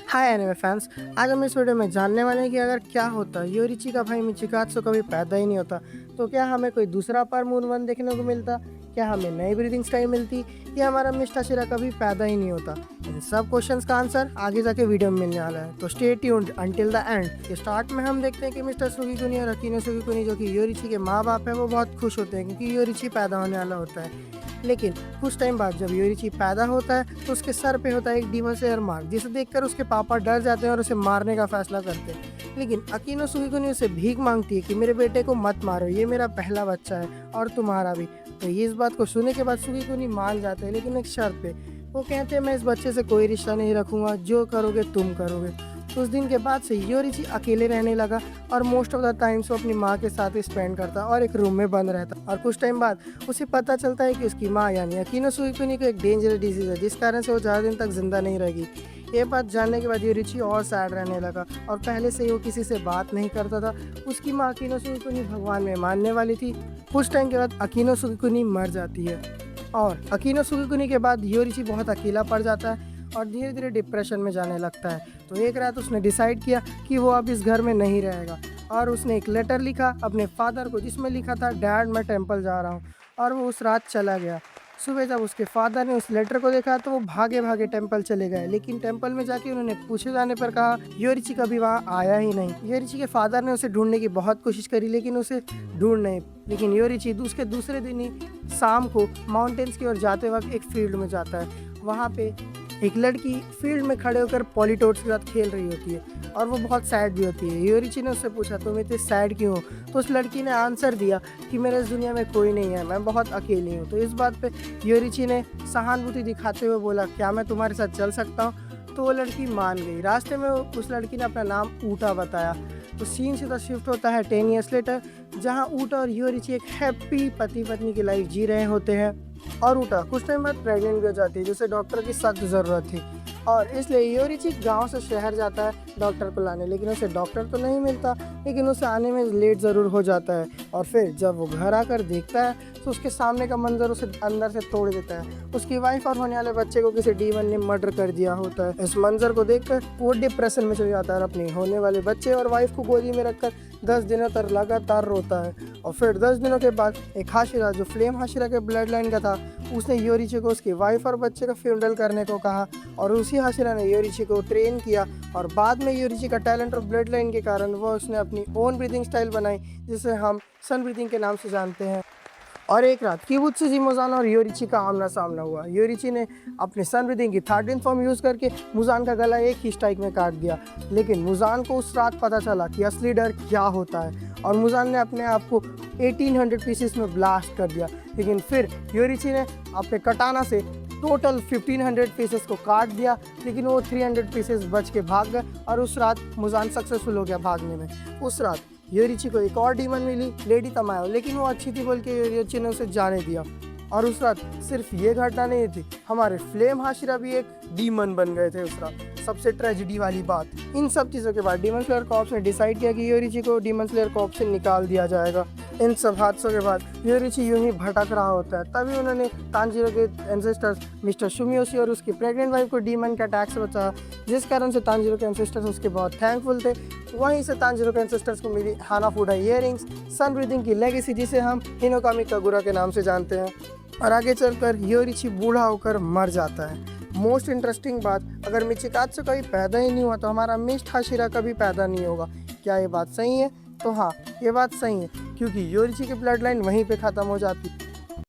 हाय anime fans. आज हम इस वीडियो में जानने वाले हैं कि अगर क्या होता योरिची का भाई मिचिकात्सु कभी पैदा ही नहीं होता तो क्या हमें कोई दूसरा पर मून वन देखने को मिलता, क्या हमें नई ब्रीदिंग स्टाइल मिलती, या हमारा मिस्टर शिरा कभी पैदा ही नहीं होता। इन सब क्वेश्चंस का आंसर आगे जाके वीडियो में मिलने वाला है, तो stay tuned until the end. Start में हम देखते हैं कि मिस्टर सुगीकुनी और अकीनो सुगीकुनी जो कि योरिची के माँ बाप है वो बहुत खुश होते हैं क्योंकि योरिची पैदा होने वाला होता है। लेकिन कुछ टाइम बाद जब योरिची पैदा होता है तो उसके सर पे होता है एक डीमन स्लेयर मार्क, जिसे देखकर उसके पापा डर जाते हैं और उसे मारने का फैसला करते हैं। लेकिन अकीनो सुगीकुनी उसे भीख मांगती है कि मेरे बेटे को मत मारो, ये मेरा पहला बच्चा है और तुम्हारा भी। तो ये इस बात को सुनने के बाद सुगीकुनी मान जाते हैं, लेकिन एक शर्त पे। वो कहते हैं मैं इस बच्चे से कोई रिश्ता नहीं रखूंगा, जो करोगे तुम करोगे। उस दिन के बाद से योरिची अकेले रहने लगा और मोस्ट ऑफ द टाइम्स वो अपनी माँ के साथ स्पेंड करता और एक रूम में बंद रहता। और कुछ टाइम बाद उसे पता चलता है कि उसकी माँ यानी अकीनो सुगीकुनी को एक डेंजरस डिजीज है, जिस कारण से वो ज़्यादा दिन तक जिंदा नहीं रहेगी। ये बात जानने के बाद योरिची और सैड रहने लगा और पहले से ही वो किसी से बात नहीं करता था। उसकी माँ अकीनो सुगीकुनी भगवान में मानने वाली थी। कुछ टाइम के बाद अकीनो सुगीकुनी मर जाती है और अकीनो सुगीकुनी के बाद योरिची बहुत अकेला पड़ जाता है और धीरे धीरे डिप्रेशन में जाने लगता है। तो एक रात उसने डिसाइड किया कि वो अब इस घर में नहीं रहेगा और उसने एक लेटर लिखा अपने फादर को, जिसमें लिखा था डैड मैं टेंपल जा रहा हूँ। और वो उस रात चला गया। सुबह जब उसके फादर ने उस लेटर को देखा तो वो भागे भागे टेंपल चले गए, लेकिन टेंपल में जाके उन्होंने पूछे जाने पर कहा योरिची कभी वहाँ आया ही नहीं। योरिची के फादर ने उसे ढूंढने की बहुत कोशिश करी लेकिन उसे ढूंढ नहीं। लेकिन योरिची उसके दूसरे दिन ही शाम को माउंटेन्स की ओर जाते वक्त एक फील्ड में जाता है। वहाँ पे एक लड़की फील्ड में खड़े होकर पॉलीटोड्स के साथ खेल रही होती है और वो बहुत सैड भी होती है। योरिची ने उससे पूछा तुम इतने सैड क्यों हो? तो उस लड़की ने आंसर दिया कि मेरे इस दुनिया में कोई नहीं है, मैं बहुत अकेली हूँ। तो इस बात पे योरिची ने सहानुभूति दिखाते हुए बोला क्या मैं तुम्हारे साथ चल सकता हूँ? तो वो लड़की मान गई। रास्ते में उस लड़की ने अपना नाम ऊटा बताया। तो सीन सीधा शिफ्ट होता है 10 ईयर्स लेटर, जहाँ ऊटा और योरिची एक हैप्पी पति पत्नी की लाइफ जी रहे होते हैं। और ऊटा कुछ टाइम बाद प्रेग्नेंट भी हो जाती है, जिसे डॉक्टर की सख्त ज़रूरत थी और इसलिए योरिची गांव से शहर जाता है डॉक्टर को लाने। लेकिन उसे डॉक्टर तो नहीं मिलता, लेकिन उसे आने में लेट ज़रूर हो जाता है। और फिर जब वो घर आकर देखता है तो उसके सामने का मंजर उसे अंदर से तोड़ देता है। उसकी वाइफ और होने वाले बच्चे को किसी डीमन ने मर्डर कर दिया होता है। इस मंजर को देखकर वो डिप्रेशन में चले जाता है और अपने होने वाले बच्चे और वाइफ को गोदी में रखकर 10 दिनों तक लगातार रोता है। और फिर 10 दिनों के बाद एक हाशिरा जो फ्लेम हाशिरा के ब्लड लाइन का था, उसने योरिची को उसकी वाइफ और बच्चे का फ्यूनरल करने को कहा और उसी हाशिरा ने योरिची को ट्रेन किया। और बाद में योरिची का टैलेंट और ब्लड लाइन के कारण वो उसने अपनी ओन ब्रीदिंग स्टाइल बनाई, जिसे हम सन ब्रीदिंग के नाम से जानते हैं। और एक रात किबुत्सुजी मुजान और योरिची का आमना सामना हुआ। योरिची ने अपने सन ब्रीदिंग की 13th फॉर्म यूज़ करके मुजान का गला एक ही स्ट्राइक में काट दिया। लेकिन मुजान को उस रात पता चला कि असली डर क्या होता है और मुजान ने अपने आप को 1800 पीसेस में ब्लास्ट कर दिया। लेकिन फिर योरिची ने अपने कटाना से टोटल 1500 पीसेस को काट दिया, लेकिन वो 300 पीसेस बच के भाग गए और उस रात मुजान सक्सेसफुल हो गया भागने में। उस रात योरिची को एक और डीमन मिली, लेडी तमायो, लेकिन वो अच्छी थी बोल के योरिची ने उसे जाने दिया। और उस रात सिर्फ ये घटना नहीं थी, हमारे फ्लेम हाशिरा भी एक डीमन बन गए थे उस रात। सबसे ट्रेजिडी वाली बात, इन सब चीज़ों के बाद डीमन स्लेयर कॉर्प्स ने डिसाइड किया कि योरिची को डीमन स्लेयर कॉर्प्स से निकाल दिया जाएगा। इन सब हादसों के बाद योरिची यूं ही भटक रहा होता है। तभी उन्होंने तांजीरो के एंसेस्टर्स मिस्टर सुमियोशी और उसकी प्रेग्नेंट वाइफ को डीमन के अटैक से बचाया, जिस कारण से तांजीरो के एंसेस्टर्स उसके बहुत थैंकफुल थे। वहीं से तांजीरो के एंसेस्टर्स को मिली हानाफुडा इयररिंग्स, सन ब्रीदिंग की लेगेसी, जिसे हम हिनोकामी कागुरा के नाम से जानते हैं। और आगे चलकर योरिची बूढ़ा होकर मर जाता है। मोस्ट इंटरेस्टिंग बात, अगर मिचिकात्सु कभी पैदा ही नहीं हुआ तो हमारा मिस्ट हाशिरा कभी पैदा नहीं होगा। क्या ये बात सही है? तो हाँ, ये बात सही है, क्योंकि योरिची की ब्लड लाइन वहीं पे ख़त्म हो जाती।